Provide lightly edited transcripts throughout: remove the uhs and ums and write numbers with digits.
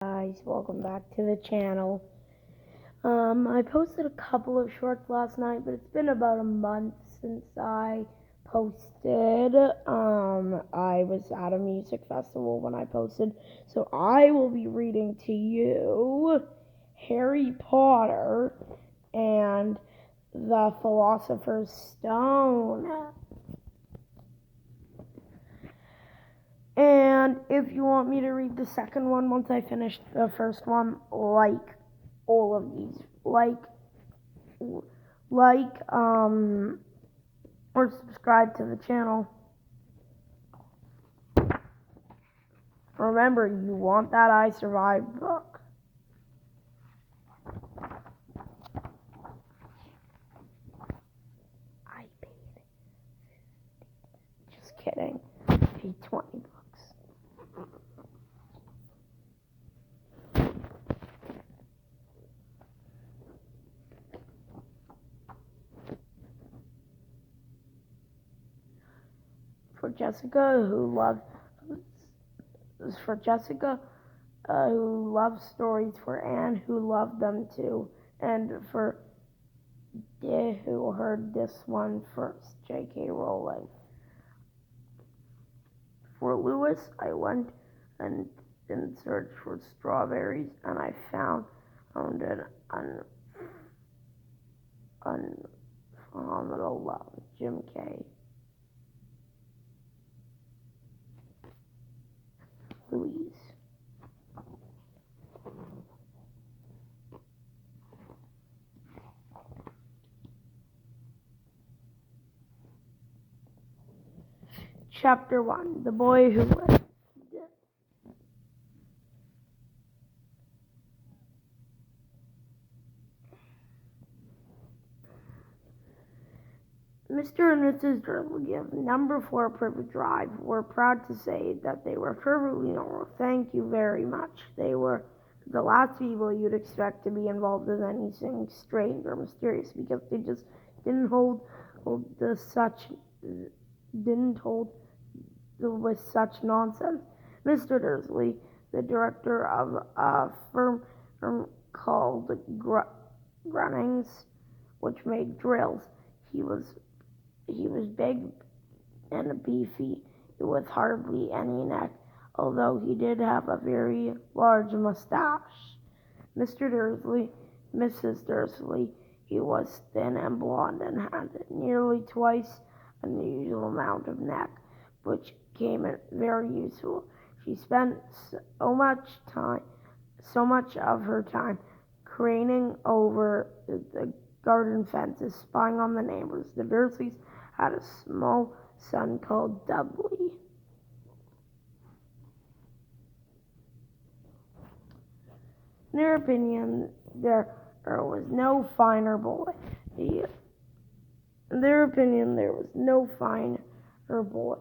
Guys, welcome back to the channel. I posted a couple of shorts last night, but it's been about a month since I posted. I was at a music festival when I posted, so I will be reading to you Harry Potter and the Philosopher's Stone. And if you want me to read the second one once I finish the first one, like all of these, or subscribe to the channel. Remember, you want that I Survived book. I paid. Just kidding. I paid 20 bucks. For Jessica, who loves stories, for Anne, who loved them too, and for Dee, who heard this one first, J.K. Rowling. For Lewis, I went and in search for strawberries, and I found an unphenomenal love, Jim K. Louise. Chapter 1. The Boy Who Lived. Mr. and Mrs. Dursley of number 4 Privet Drive were proud to say that they were perfectly normal. Thank you very much. They were the last people you'd expect to be involved in anything strange or mysterious, because they just didn't hold with such nonsense. Mr. Dursley, the director of a firm called Grunnings, which made drills. He was big and beefy, with hardly any neck, although he did have a very large mustache. Mrs. Dursley, he was thin and blond and had nearly twice the usual amount of neck, which came in very useful. She spent so much of her time craning over the garden fences, spying on the neighbors. The Dursleys had a small son called Dudley. In their opinion, there was no finer boy. In their opinion, there was no finer boy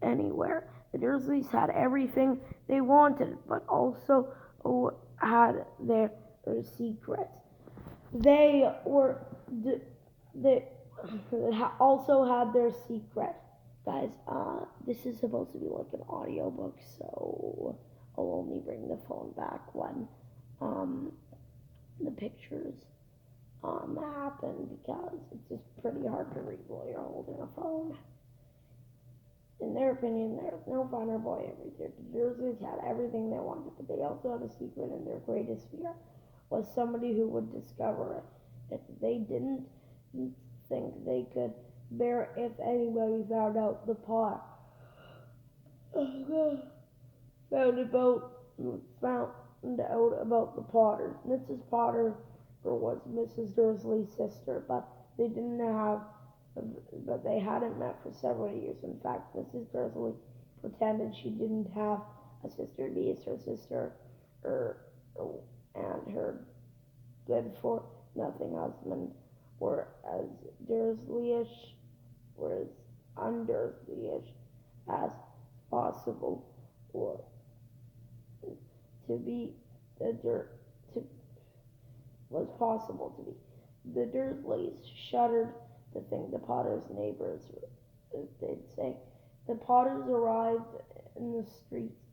anywhere. The Dursleys had everything they wanted, but also had their secrets. They also had their secret. Guys, this is supposed to be like an audiobook, so I'll only bring the phone back when the pictures happen, because it's just pretty hard to read while you're holding a phone. In their opinion, there was no finer boy everywhere. The Dursleys had everything they wanted, but they also had a secret, and their greatest fear was somebody who would discover it. If they didn't think they could bear if anybody found out found out about the Potters. Mrs. Potter was Mrs. Dursley's sister, but they hadn't met for several years. In fact, Mrs. Dursley pretended she didn't have a sister. Niece, her sister, and her good-for-nothing husband were as undursley-ish as possible, or to be was possible to be. The Dursleys shuddered to think the Potters' neighbors, they'd say. The Potters arrived in the streets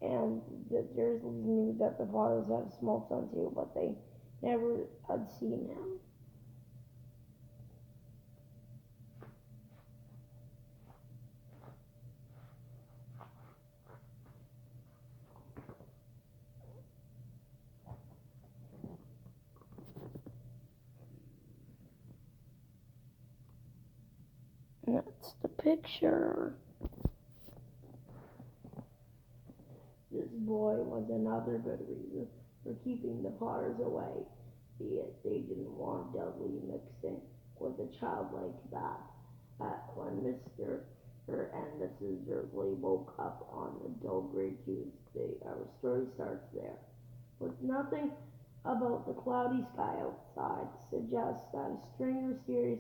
and the Dursleys knew that the Potters had a small son too, but they never had seen him. And that's the picture. This boy was another good reason for keeping the Potters away, be it they didn't want Dudley mixing with a child like that. When Mr. and Mrs. Dursley woke up on the dull gray Tuesday, our story starts there. But nothing about the cloudy sky outside suggests that a string of serious